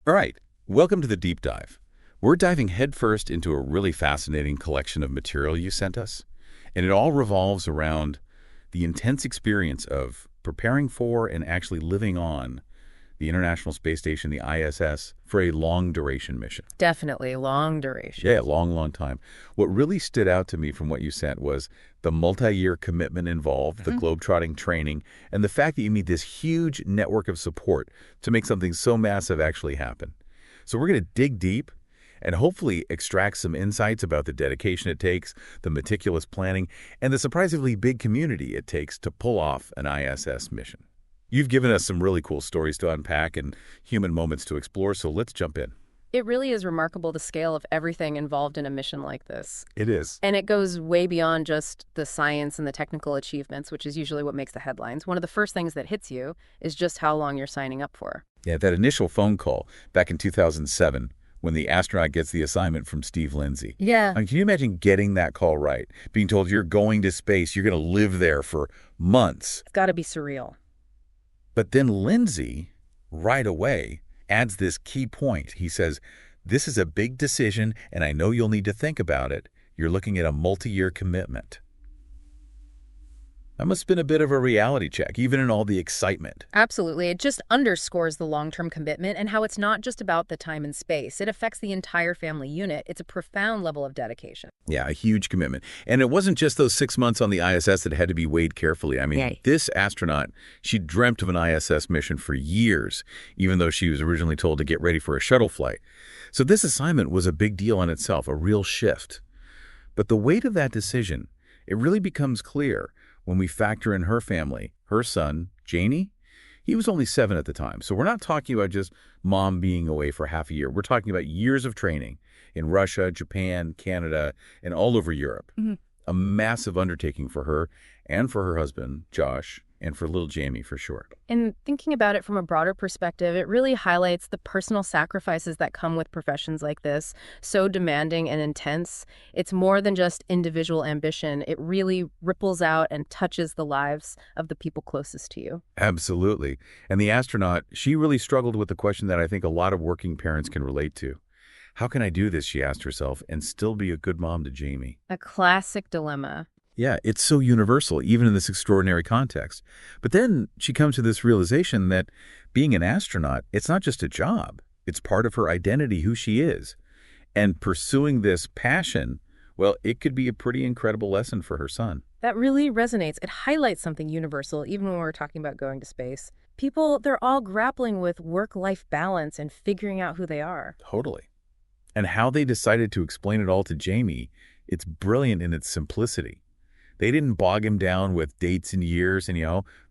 All right, welcome to the deep dive. We're diving headfirst into a really fascinating collection of material you sent us, and it all revolves around the intense experience of preparing for and actually living on the International Space Station, the ISS, for a long-duration mission. Definitely long duration. Yeah, long, long time. What really stood out to me from what you sent was the multi-year commitment involved, the globetrotting training, and the fact that you need this huge network of support to make something so massive actually happen. So we're going to dig deep and hopefully extract some insights about the dedication it takes, the meticulous planning, and the surprisingly big community it takes to pull off an ISS mission. You've given us some really cool stories to unpack and human moments to explore, so let's jump in. It really is remarkable the scale of everything involved in a mission like this. It is. And it goes way beyond just the science and the technical achievements, which is usually what makes the headlines. One of the first things that hits you is just how long you're signing up for. Yeah, that initial phone call back in 2007 when the astronaut gets the assignment from Steve Lindsay. Yeah. I mean, can you imagine getting that call right? Being told you're going to space, you're going to live there for months. It's got to be surreal. But then Lindsay, right away, adds this key point. He says, this is a big decision, and I know you'll need to think about it. You're looking at a multi-year commitment. That must have been a bit of a reality check, even in all the excitement. Absolutely. It just underscores the long-term commitment and how it's not just about the time and space. It affects the entire family unit. It's a profound level of dedication. Yeah, a huge commitment. And it wasn't just those 6 months on the ISS that had to be weighed carefully. I mean, This astronaut, she dreamt of an ISS mission for years, even though she was originally told to get ready for a shuttle flight. So this assignment was a big deal in itself, a real shift. But the weight of that decision, it really becomes clear when we factor in her family. Her son, Janie, he was only 7 at the time. So we're not talking about just mom being away for half a year. We're talking about years of training in Russia, Japan, Canada, and all over Europe. A massive undertaking for her and for her husband, Josh, and for little Jamie for sure. And thinking about it from a broader perspective, it really highlights the personal sacrifices that come with professions like this, so demanding and intense. It's more than just individual ambition. It really ripples out and touches the lives of the people closest to you. Absolutely. And the astronaut, she really struggled with the question that I think a lot of working parents can relate to. How can I do this, she asked herself, and still be a good mom to Jamie? A classic dilemma. Yeah, it's so universal, even in this extraordinary context. But then she comes to this realization that being an astronaut, it's not just a job. It's part of her identity, who she is. And pursuing this passion, well, it could be a pretty incredible lesson for her son. That really resonates. It highlights something universal, even when we're talking about going to space. People, they're all grappling with work-life balance and figuring out who they are. Totally. And how they decided to explain it all to Jamie, it's brilliant in its simplicity. They didn't bog him down with dates and years, and,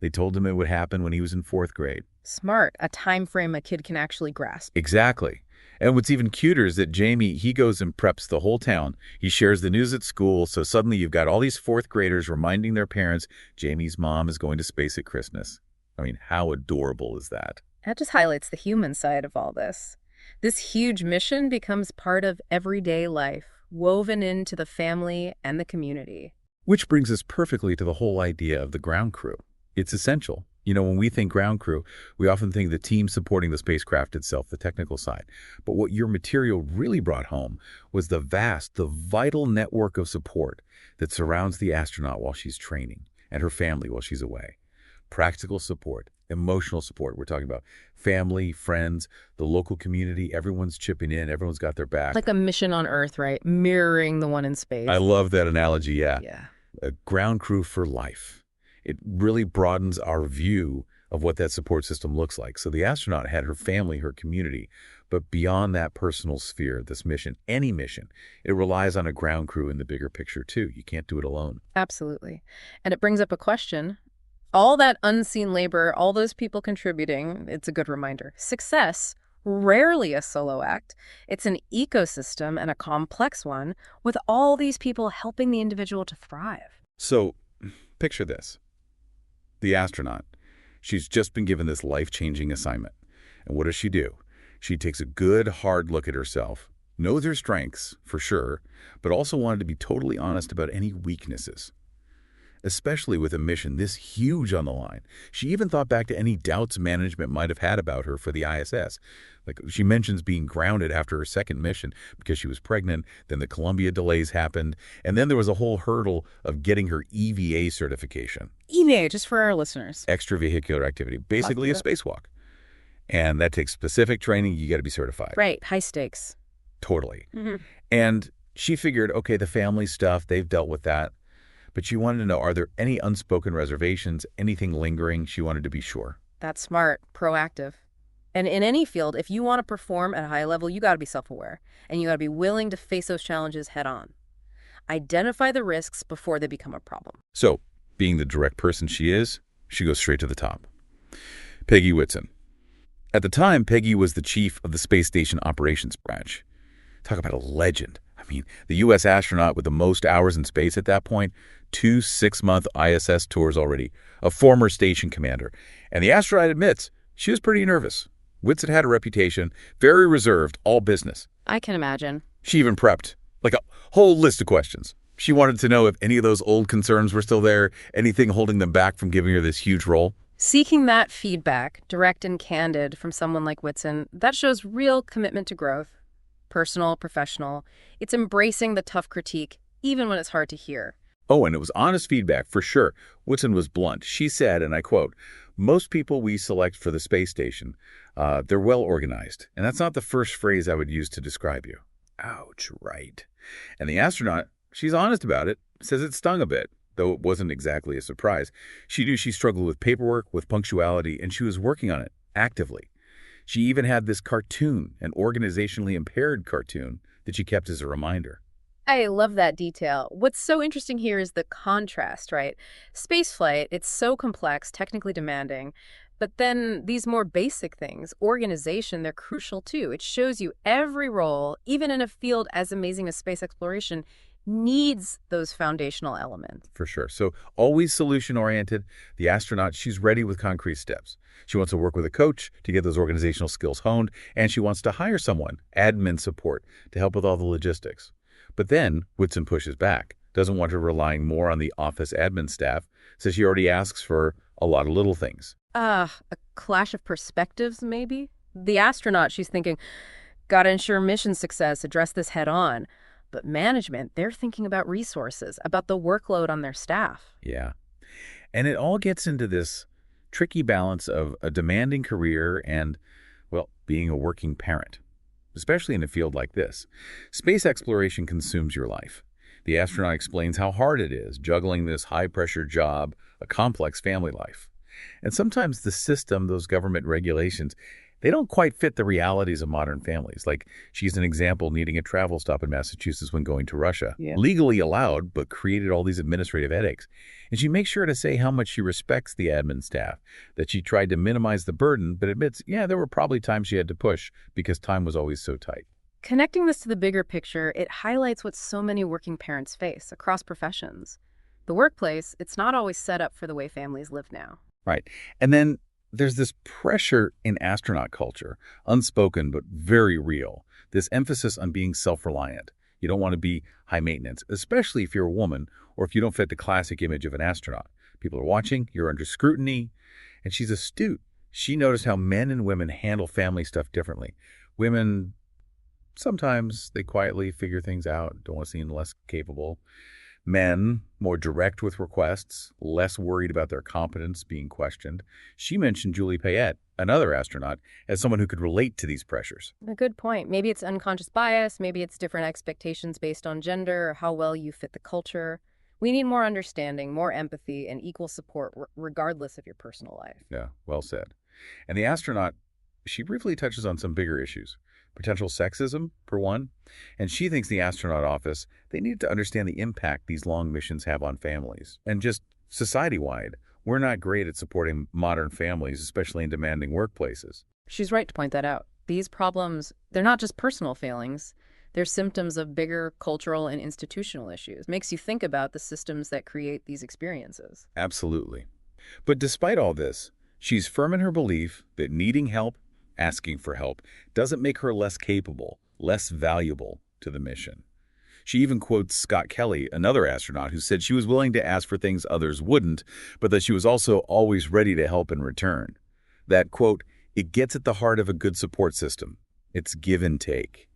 they told him it would happen when he was in 4th grade. Smart. A time frame a kid can actually grasp. Exactly. And what's even cuter is that Jamie, he goes and preps the whole town. He shares the news at school, so suddenly you've got all these 4th graders reminding their parents, Jamie's mom is going to space at Christmas. I mean, how adorable is that? That just highlights the human side of all this. This huge mission becomes part of everyday life, woven into the family and the community. Which brings us perfectly to the whole idea of the ground crew. It's essential. When we think ground crew, we often think the team supporting the spacecraft itself, the technical side. But what your material really brought home was the vital network of support that surrounds the astronaut while she's training and her family while she's away. Practical support, emotional support. We're talking about family, friends, the local community. Everyone's chipping in. Everyone's got their back. Like a mission on Earth, right? Mirroring the one in space. I love that analogy, yeah. Yeah. A ground crew for life. It really broadens our view of what that support system looks like. So the astronaut had her family, her community, but beyond that personal sphere, this mission, any mission, it relies on a ground crew in the bigger picture too. You can't do it alone. Absolutely. And it brings up a question. All that unseen labor, all those people contributing, it's a good reminder. Success, rarely a solo act. It's an ecosystem and a complex one with all these people helping the individual to thrive. So picture this. The astronaut, she's just been given this life-changing assignment. And what does she do? She takes a good, hard look at herself, knows her strengths, for sure, but also wanted to be totally honest about any weaknesses. especially with a mission this huge on the line. She even thought back to any doubts management might have had about her for the ISS. Like, she mentions being grounded after her second mission because she was pregnant, then the Columbia delays happened, and then there was a whole hurdle of getting her EVA certification. EVA, just for our listeners. Extravehicular activity, basically a spacewalk. And that takes specific training. You got to be certified. Right, high stakes. Totally. And she figured, okay, the family stuff, they've dealt with that. But she wanted to know, are there any unspoken reservations, anything lingering? She wanted to be sure. That's smart, proactive. And in any field, if you want to perform at a high level, you got to be self-aware. And you got to be willing to face those challenges head on. Identify the risks before they become a problem. So, being the direct person she is, she goes straight to the top. Peggy Whitson. At the time, Peggy was the chief of the Space Station Operations Branch. Talk about a legend. I mean, the U.S. astronaut with the most hours in space at that point, 2 6-month ISS tours already, a former station commander. And the astronaut admits she was pretty nervous. Whitson had a reputation, very reserved, all business. I can imagine. She even prepped, like a whole list of questions. She wanted to know if any of those old concerns were still there, anything holding them back from giving her this huge role. Seeking that feedback, direct and candid, from someone like Whitson, that shows real commitment to growth, personal, professional. It's embracing the tough critique, even when it's hard to hear. Oh, and it was honest feedback, for sure. Whitson was blunt. She said, and I quote, "Most people we select for the space station, they're well organized." And that's not the first phrase I would use to describe you. Ouch, right. And the astronaut, she's honest about it, says it stung a bit, though it wasn't exactly a surprise. She knew she struggled with paperwork, with punctuality, and she was working on it actively. She even had this cartoon, an organizationally impaired cartoon, that she kept as a reminder. I love that detail. What's so interesting here is the contrast, right? Spaceflight, it's so complex, technically demanding, but then these more basic things, organization, they're crucial too. It shows you every role, even in a field as amazing as space exploration, needs those foundational elements. For sure. So always solution-oriented. The astronaut, she's ready with concrete steps. She wants to work with a coach to get those organizational skills honed, and she wants to hire someone, admin support, to help with all the logistics. But then Whitson pushes back, doesn't want her relying more on the office admin staff, says she already asks for a lot of little things. A clash of perspectives, maybe? The astronaut, she's thinking, gotta ensure mission success, address this head on. But management, they're thinking about resources, about the workload on their staff. Yeah. And it all gets into this tricky balance of a demanding career and, well, being a working parent, especially in a field like this. Space exploration consumes your life. The astronaut explains how hard it is juggling this high-pressure job, a complex family life. And sometimes the system, those government regulations, they don't quite fit the realities of modern families. Like, she's an example needing a travel stop in Massachusetts when going to Russia. Yeah. Legally allowed, but created all these administrative headaches. And she makes sure to say how much she respects the admin staff, that she tried to minimize the burden, but admits, yeah, there were probably times she had to push because time was always so tight. Connecting this to the bigger picture, it highlights what so many working parents face across professions. The workplace, it's not always set up for the way families live now. Right. And then there's this pressure in astronaut culture, unspoken but very real, this emphasis on being self-reliant. You don't want to be high maintenance, especially if you're a woman or if you don't fit the classic image of an astronaut. People are watching, you're under scrutiny, and she's astute. She noticed how men and women handle family stuff differently. Women, sometimes they quietly figure things out, don't want to seem less capable. Men, more direct with requests, less worried about their competence being questioned. She mentioned Julie Payette, another astronaut, as someone who could relate to these pressures. A good point. Maybe it's unconscious bias, maybe it's different expectations based on gender or how well you fit the culture. We need more understanding, more empathy, and equal support regardless of your personal life. Yeah, well said. And the astronaut, she briefly touches on some bigger issues. Potential sexism, for one. And she thinks the astronaut office, they need to understand the impact these long missions have on families. And just society-wide, we're not great at supporting modern families, especially in demanding workplaces. She's right to point that out. These problems, they're not just personal failings. They're symptoms of bigger cultural and institutional issues. Makes you think about the systems that create these experiences. Absolutely. But despite all this, she's firm in her belief that needing help, asking for help, doesn't make her less capable, less valuable to the mission. She even quotes Scott Kelly, another astronaut, who said she was willing to ask for things others wouldn't, but that she was also always ready to help in return. That, quote, it gets at the heart of a good support system. It's give and take.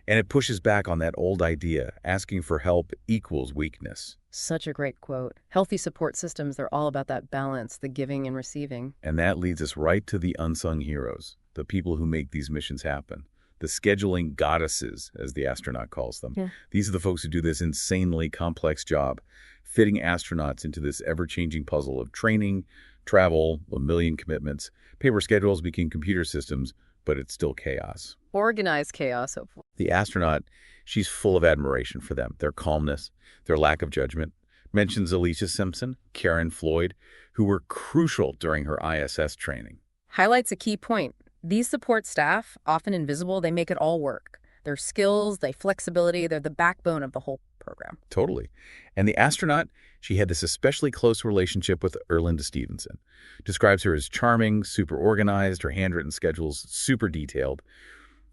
And it pushes back on that old idea, asking for help equals weakness. Such a great quote. Healthy support systems, they're all about that balance, the giving and receiving. And that leads us right to the unsung heroes, the people who make these missions happen. The scheduling goddesses, as the astronaut calls them. Yeah. These are the folks who do this insanely complex job, fitting astronauts into this ever-changing puzzle of training, travel, a million commitments. Paper schedules became computer systems, but it's still chaos. Organized chaos, hopefully. The astronaut, she's full of admiration for them, their calmness, their lack of judgment. Mentions Alicia Simpson, Karen Floyd, who were crucial during her ISS training. Highlights a key point. These support staff, often invisible, they make it all work. Their skills, their flexibility, they're the backbone of the whole program. Totally. And the astronaut, she had this especially close relationship with Erlinda Stevenson. Describes her as charming, super organized, her handwritten schedules super detailed.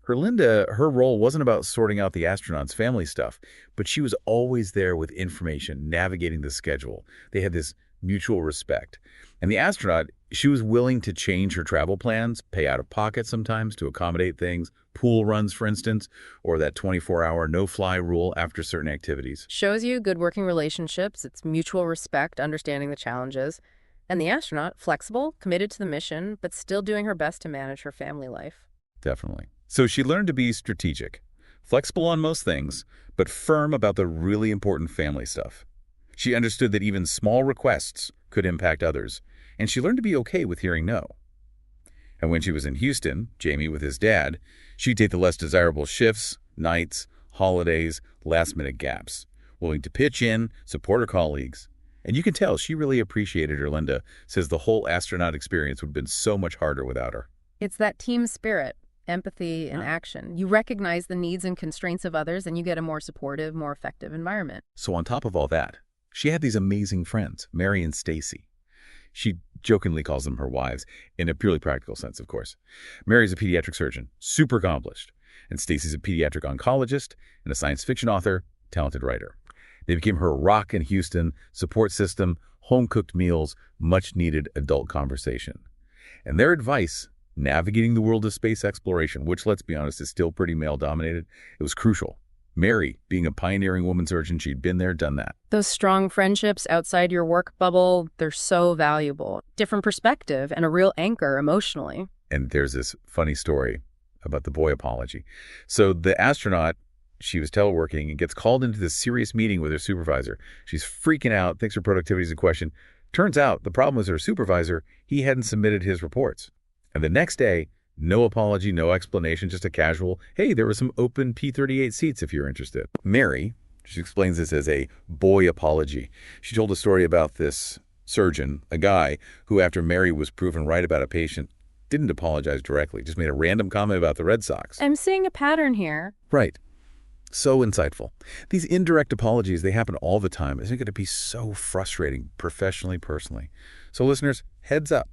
Erlinda, her role wasn't about sorting out the astronauts' family stuff, but she was always there with information, navigating the schedule. They had this mutual respect. And the astronaut, she was willing to change her travel plans, pay out of pocket sometimes to accommodate things, pool runs, for instance, or that 24-hour no-fly rule after certain activities. Shows you good working relationships, it's mutual respect, understanding the challenges. And the astronaut, flexible, committed to the mission, but still doing her best to manage her family life. Definitely. So she learned to be strategic, flexible on most things, but firm about the really important family stuff. She understood that even small requests could impact others, and she learned to be okay with hearing no. And when she was in Houston, Jamie with his dad, she'd take the less desirable shifts, nights, holidays, last-minute gaps, willing to pitch in, support her colleagues. And you can tell she really appreciated her. Linda says the whole astronaut experience would have been so much harder without her. It's that team spirit, empathy, and action. You recognize the needs and constraints of others, and you get a more supportive, more effective environment. So on top of all that, she had these amazing friends, Mary and Stacy. She jokingly calls them her wives, in a purely practical sense, of course. Mary's a pediatric surgeon, super accomplished, and Stacy's a pediatric oncologist and a science fiction author, talented writer. They became her rock in Houston, support system, home-cooked meals, much-needed adult conversation. And their advice, navigating the world of space exploration, which, let's be honest, is still pretty male-dominated, it was crucial. Mary, being a pioneering woman surgeon, she'd been there, done that. Those strong friendships outside your work bubble, they're so valuable. Different perspective and a real anchor emotionally. And there's this funny story about the boy apology. So the astronaut, she was teleworking and gets called into this serious meeting with her supervisor. She's freaking out, thinks her productivity is in question. Turns out the problem was her supervisor, he hadn't submitted his reports. And the next day, no apology, no explanation, just a casual, hey, there were some open P-38 seats if you're interested. Mary, she explains this as a boy apology. She told a story about this surgeon, a guy who, after Mary was proven right about a patient, didn't apologize directly, just made a random comment about the Red Sox. I'm seeing a pattern here. Right. So insightful. These indirect apologies, they happen all the time. Isn't it going to be so frustrating, professionally, personally? So listeners, heads up.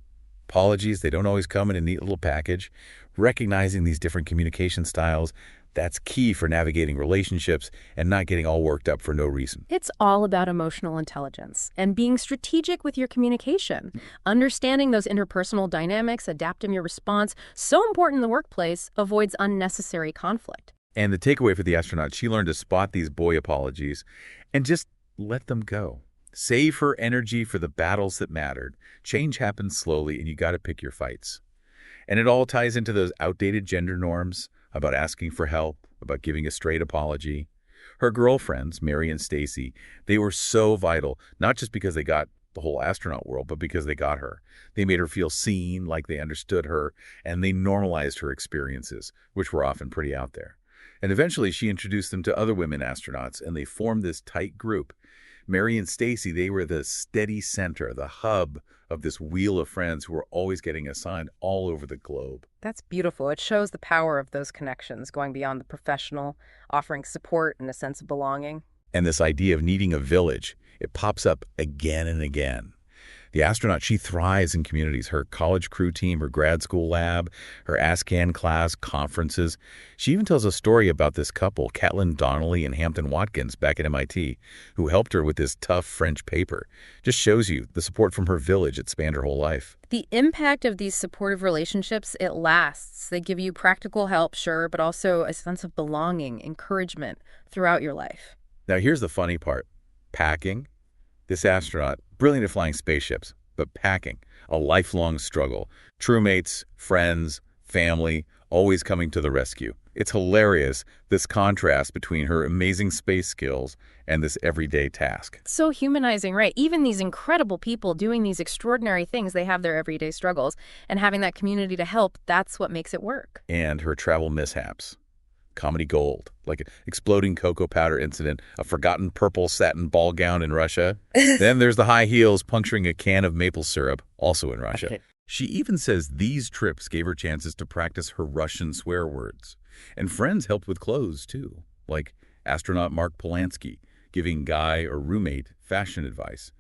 Apologies, they don't always come in a neat little package. Recognizing these different communication styles, that's key for navigating relationships and not getting all worked up for no reason. It's all about emotional intelligence and being strategic with your communication. Understanding those interpersonal dynamics, adapting your response, so important in the workplace, avoids unnecessary conflict. And the takeaway for the astronaut, she learned to spot these boy apologies and just let them go. Save her energy for the battles that mattered. Change happens slowly, and you got to pick your fights. And it all ties into those outdated gender norms about asking for help, about giving a straight apology. Her girlfriends, Mary and Stacy, they were so vital, not just because they got the whole astronaut world, but because they got her. They made her feel seen, like they understood her, and they normalized her experiences, which were often pretty out there. And eventually, she introduced them to other women astronauts, and they formed this tight group. Mary and Stacy, they were the steady center, the hub of this wheel of friends who were always getting assigned all over the globe. That's beautiful. It shows the power of those connections, going beyond the professional, offering support and a sense of belonging. And this idea of needing a village, it pops up again and again. The astronaut, she thrives in communities. Her college crew team, her grad school lab, her ASCAN class, conferences. She even tells a story about this couple, Catelyn Donnelly and Hampton Watkins, back at MIT, who helped her with this tough French paper. Just shows you the support from her village. It spanned her whole life. The impact of these supportive relationships, it lasts. They give you practical help, sure, but also a sense of belonging, encouragement throughout your life. Now, here's the funny part. Packing. This astronaut, brilliant at flying spaceships, but packing, a lifelong struggle. Crewmates, friends, family, always coming to the rescue. It's hilarious, this contrast between her amazing space skills and this everyday task. So humanizing, right? Even these incredible people doing these extraordinary things, they have their everyday struggles. And having that community to help, that's what makes it work. And her travel mishaps. Comedy gold, like an exploding cocoa powder incident, a forgotten purple satin ball gown in Russia. Then there's the high heels puncturing a can of maple syrup, also in Russia. She even says these trips gave her chances to practice her Russian swear words. And friends helped with clothes, too, like astronaut Mark Polanski, giving guy or roommate fashion advice.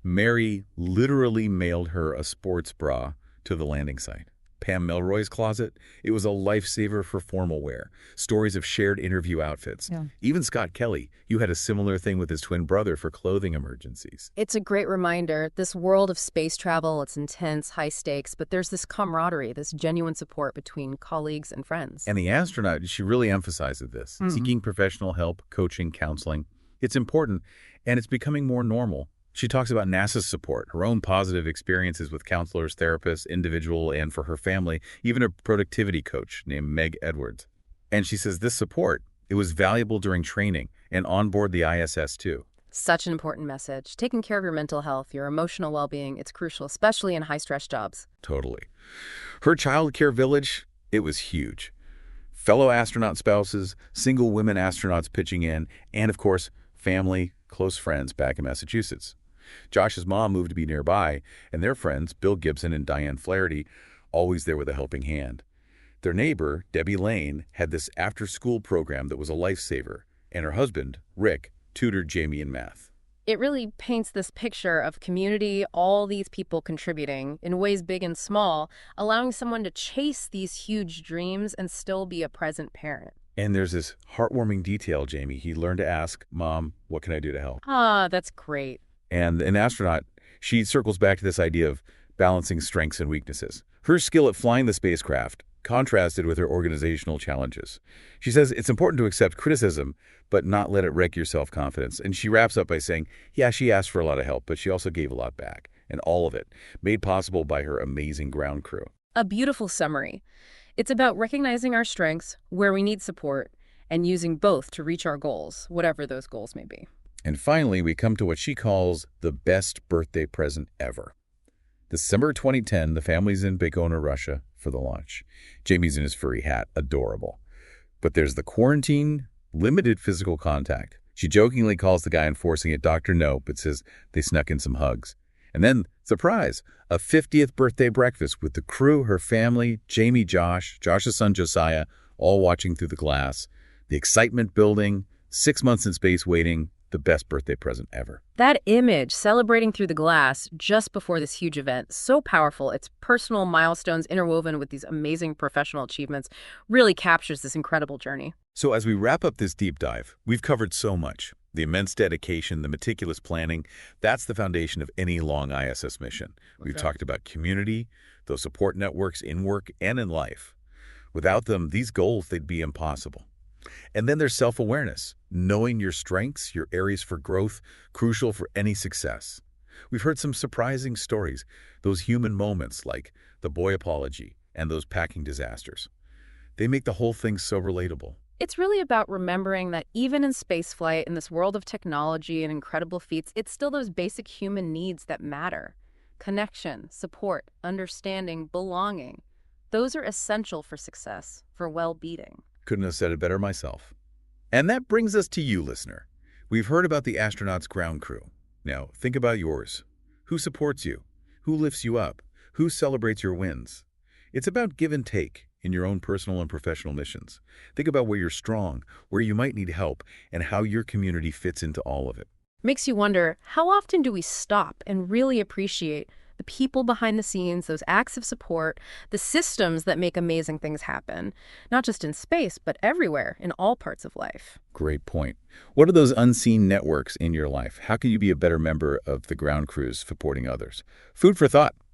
Mary literally mailed her a sports bra to the landing site. Pam Melroy's closet, it was a lifesaver for formal wear. Stories of shared interview outfits. Yeah. Even Scott Kelly, you had a similar thing with his twin brother for clothing emergencies. It's a great reminder. This world of space travel, it's intense, high stakes, but there's this camaraderie, this genuine support between colleagues and friends. And the astronaut, she really emphasizes this. Seeking professional help, coaching, counseling. It's important, and it's becoming more normal. She talks about NASA's support, her own positive experiences with counselors, therapists, individual, and for her family, even a productivity coach named Meg Edwards. And she says this support, it was valuable during training and on board the ISS too. Such an important message. Taking care of your mental health, your emotional well-being, it's crucial, especially in high-stress jobs. Totally. Her child care village, it was huge. Fellow astronaut spouses, single women astronauts pitching in, and of course, family, close friends back in Massachusetts. Josh's mom moved to be nearby, and their friends, Bill Gibson and Diane Flaherty, always there with a helping hand. Their neighbor, Debbie Lane, had this after-school program that was a lifesaver, and her husband, Rick, tutored Jamie in math. It really paints this picture of community, all these people contributing in ways big and small, allowing someone to chase these huge dreams and still be a present parent. And there's this heartwarming detail, Jamie. He learned to ask, Mom, what can I do to help? Ah, that's great. And an astronaut, she circles back to this idea of balancing strengths and weaknesses. Her skill at flying the spacecraft contrasted with her organizational challenges. She says it's important to accept criticism, but not let it wreck your self-confidence. And she wraps up by saying, yeah, she asked for a lot of help, but she also gave a lot back. And all of it made possible by her amazing ground crew. A beautiful summary. It's about recognizing our strengths, where we need support, and using both to reach our goals, whatever those goals may be. And finally, we come to what she calls the best birthday present ever. December 2010, the family's in Baikonur, Russia for the launch. Jamie's in his furry hat, adorable. But there's the quarantine, limited physical contact. She jokingly calls the guy enforcing it Dr. No, but says they snuck in some hugs. And then, surprise, a 50th birthday breakfast with the crew, her family, Jamie, Josh's son Josiah, all watching through the glass. The excitement building, 6 months in space waiting, the best birthday present ever. That image, celebrating through the glass just before this huge event, so powerful. Its personal milestones interwoven with these amazing professional achievements really captures this incredible journey. So as we wrap up this deep dive, we've covered so much. The immense dedication, the meticulous planning, that's the foundation of any long ISS mission. We've talked about community, those support networks in work and in life. Without them, these goals, they'd be impossible. And then there's self-awareness, knowing your strengths, your areas for growth, crucial for any success. We've heard some surprising stories, those human moments like the boy apology and those packing disasters. They make the whole thing so relatable. It's really about remembering that even in spaceflight, in this world of technology and incredible feats, it's still those basic human needs that matter. Connection, support, understanding, belonging. Those are essential for success, for well-being. Couldn't have said it better myself. And that brings us to you, listener. We've heard about the astronaut's ground crew. Now, think about yours. Who supports you? Who lifts you up? Who celebrates your wins? It's about give and take in your own personal and professional missions. Think about where you're strong, where you might need help, and how your community fits into all of it. Makes you wonder, how often do we stop and really appreciate the people behind the scenes, those acts of support, the systems that make amazing things happen, not just in space, but everywhere in all parts of life? Great point. What are those unseen networks in your life? How can you be a better member of the ground crews supporting others? Food for thought.